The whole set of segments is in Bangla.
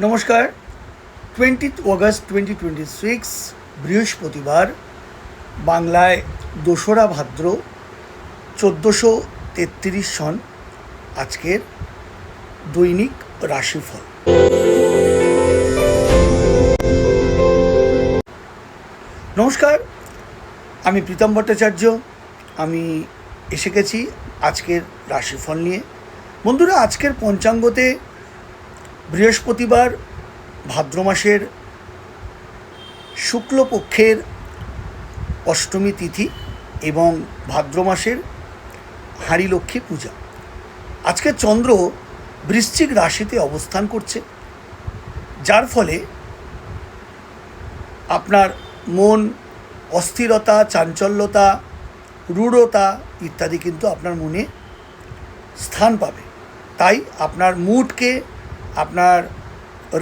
নমস্কার। 20 অগস্ট 2026 বৃহস্পতিবার, বাংলায় 2রা ভাদ্র 1433 সন। আজকের দৈনিক রাশিফল। নমস্কার, আমি প্রীতম ভট্টাচার্য। আমি এসে গেছি আজকের রাশিফল নিয়ে। বন্ধুরা, আজকের পঞ্চাঙ্গতে বৃহস্পতিবার, ভাদ্র মাসের শুক্লপক্ষের অষ্টমী তিথি এবং ভাদ্র মাসের হাঁড়ি লক্ষ্মী পূজা। আজকে চন্দ্র বৃশ্চিক রাশিতে অবস্থান করছে, যার ফলে আপনার মন অস্থিরতা, চাঞ্চল্যতা, রূঢ়তা ইত্যাদি কিন্তু আপনার মনে স্থান পাবে। তাই আপনার মুডকে, আপনার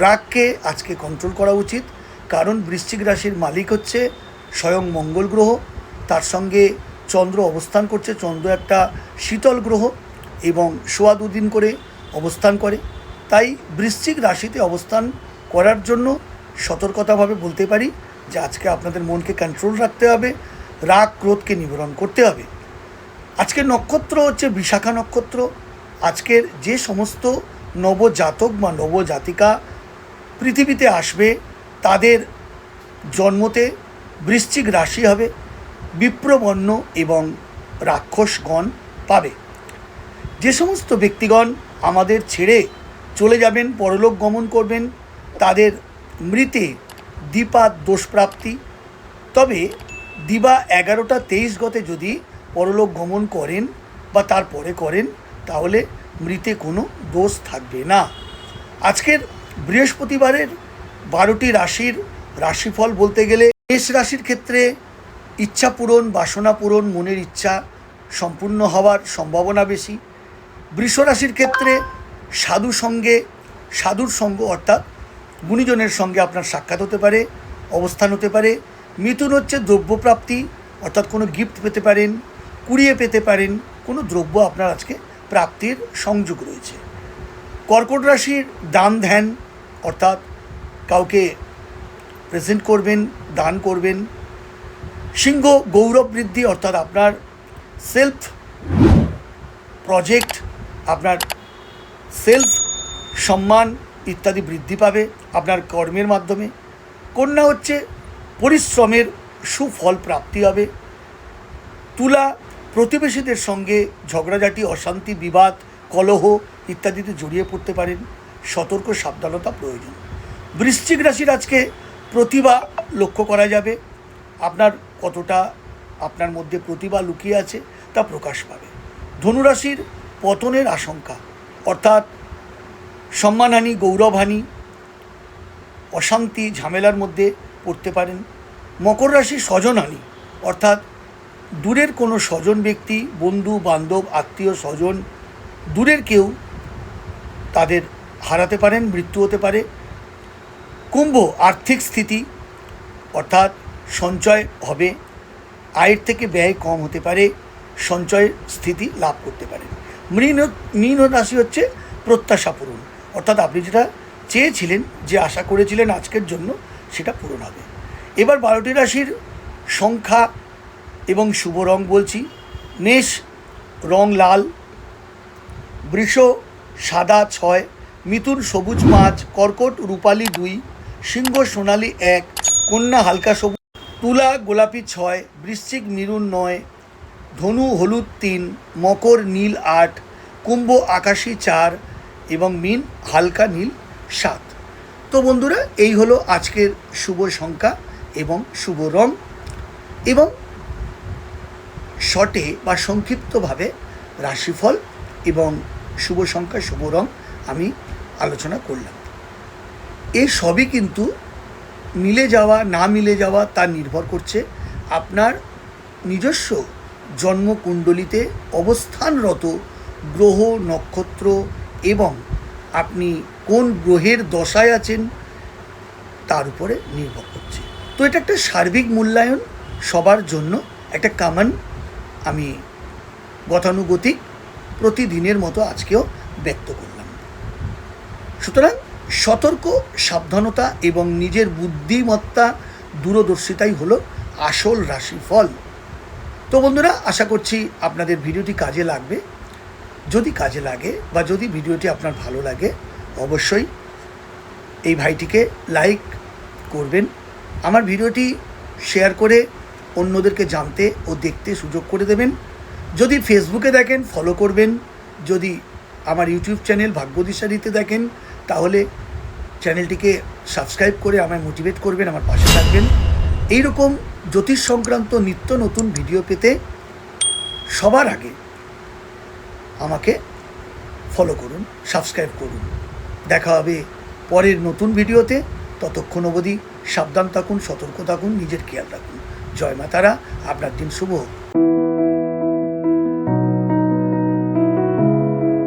রাগকে আজকে কন্ট্রোল করা উচিত। কারণ বৃশ্চিক রাশির মালিক হচ্ছে স্বয়ং মঙ্গল গ্রহ, তার সঙ্গে চন্দ্র অবস্থান করছে। চন্দ্র একটা শীতল গ্রহ এবং সোয়া দুদিন করে অবস্থান করে। তাই বৃশ্চিক রাশিতে অবস্থান করার জন্য সতর্কতাভাবে বলতে পারি যে আজকে আপনাদের মনকে কন্ট্রোল রাখতে হবে, রাগ ক্রোধকে নিবারণ করতে হবে। আজকের নক্ষত্র হচ্ছে বিশাখা নক্ষত্র। আজকের যে সমস্ত নবজাতক বা নবজাতিকা পৃথিবীতে আসবে, তাদের জন্মতে বৃশ্চিক রাশি হবে, বিপ্রবর্ণ এবং রাক্ষসগণ পাবে। যে সমস্ত ব্যক্তিগণ আমাদের ছেড়ে চলে যাবেন, পরলোক গমন করবেন, তাদের মৃতে দ্বিপাদ দোষপ্রাপ্তি। তবে দিবা 11টা 23 গতে যদি পরলোক গমন করেন বা তারপরে করেন, তাহলে মৃতে কোনো দোষ থাকবে না। আজকের বৃহস্পতিবারের 12টি রাশির রাশিফল বলতে গেলে, মেষ রাশির ক্ষেত্রে ইচ্ছা পূরণ, বাসনা পূরণ, মনের ইচ্ছা সম্পূর্ণ হওয়ার সম্ভাবনা বেশি। বৃষ রাশির ক্ষেত্রে সাধুর সঙ্গ অর্থাৎ গুণীজনের সঙ্গে আপনার সাক্ষাৎ হতে পারে, অবস্থান হতে পারে। মিথুন হচ্ছে দ্রব্যপ্রাপ্তি, অর্থাৎ কোনো গিফট পেতে পারেন, কুড়িয়ে পেতে পারেন, কোনো দ্রব্য আপনার আজকে প্রাপ্তির সংযোগ রয়েছে। কর্কট রাশির দান ধ্যান, অর্থাৎ কাউকে প্রেজেন্ট করবেন, দান করবেন। সিংহ গৌরব বৃদ্ধি, অর্থাৎ আপনার সেলফ প্রজেক্ট, আপনার সেলফ সম্মান ইত্যাদি বৃদ্ধি পাবে আপনার কর্মের মাধ্যমে। কন্যা হচ্ছে পরিশ্রমের সুফল প্রাপ্তি হবে। তুলা প্রতিবেশীদের সঙ্গে ঝগড়াঝাটি, অশান্তি, বিবাদ, কলহ ইত্যাদিতে জড়িয়ে পড়তে পারেন। সতর্ক সাবধানতা প্রয়োজন। বৃশ্চিক রাশির আজকে প্রতিভা লক্ষ্য করা যাবে। আপনার কতটা আপনার মধ্যে প্রতিভা লুকিয়ে আছে তা প্রকাশ পাবে। ধনুরাশির পতনের আশঙ্কা, অর্থাৎ সম্মানহানি, গৌরবহানি, অশান্তি, ঝামেলার মধ্যে পড়তে পারেন। মকর রাশি স্বজনহানি, অর্থাৎ দূরের কোনো স্বজন ব্যক্তি, বন্ধু বান্ধব, আত্মীয় স্বজন, দূরের কেউ, তাদের হারাতে পারেন, মৃত্যু হতে পারে। কুম্ভ আর্থিক স্থিতি, অর্থাৎ সঞ্চয় হবে, আয়ের থেকে ব্যয় কম হতে পারে, সঞ্চয় স্থিতি লাভ করতে পারেন। মীন রাশি হচ্ছে প্রত্যাশা পূরণ, অর্থাৎ আপনি যেটা চেয়েছিলেন, যে আশা করেছিলেন আজকের জন্য, সেটা পূরণ হবে। এবার 12টি রাশির সংখ্যা এবং শুভ রং বলছি। মেষ রং লাল, বৃষ সাদা 6, মিথুন সবুজ 5, কর্কট রূপালি 2, সিংহ সোনালি 1, কন্যা হালকা সবুজ, তুলা গোলাপি 6, বৃশ্চিক মেরুন 9, ধনু হলুদ 3, মকর নীল 8, কুম্ভ আকাশী 4 এবং মীন হালকা নীল 7। তো বন্ধুরা, এই হলো আজকের শুভ সংখ্যা এবং শুভ রং, এবং শর্টে বা সংক্ষিপ্তভাবে রাশিফল এবং শুভ সংখ্যা, শুভ রং আমি আলোচনা করলাম। এই সবই কিন্তু মিলে যাওয়া না মিলে যাওয়া তা নির্ভর করছে আপনার নিজস্ব জন্মকুণ্ডলিতে অবস্থানরত গ্রহ, নক্ষত্র এবং আপনি কোন গ্রহের দশায় আছেন তার উপরে নির্ভর করছে। তো এটা একটা সার্বিক মূল্যায়ন, সবার জন্য একটা কমন আমি গতানুগতিক প্রতিদিনের মতো আজকেও ব্যক্ত করলাম। সুতরাং সতর্ক, সাবধানতা এবং নিজের বুদ্ধিমত্তা, দূরদর্শিতাই হলো আসল রাশিফল। তো বন্ধুরা, আশা করছি আপনাদের ভিডিওটি কাজে লাগবে। যদি কাজে লাগে বা যদি ভিডিওটি আপনার ভালো লাগে, অবশ্যই এই ভাইটিকে লাইক করবেন, আমার ভিডিওটি শেয়ার করে অন্যদেরকে জানতে ও দেখতে সুযোগ করে দেবেন। যদি ফেসবুকে দেখেন ফলো করবেন, যদি আমার ইউটিউব চ্যানেল ভাগ্যদিশারিতে দেখেন তাহলে চ্যানেলটিকে সাবস্ক্রাইব করে আমায় মোটিভেট করবেন, আমার পাশে থাকবেন। এইরকম জ্যোতিষ সংক্রান্ত নিত্য নতুন ভিডিও পেতে সবার আগে আমাকে ফলো করুন, সাবস্ক্রাইব করুন। দেখা হবে পরের নতুন ভিডিওতে। ততক্ষণ অবধি সাবধান থাকুন, সতর্ক থাকুন, নিজের খেয়াল রাখুন। জয় মা তারা, আপনার দিন শুভ হোক।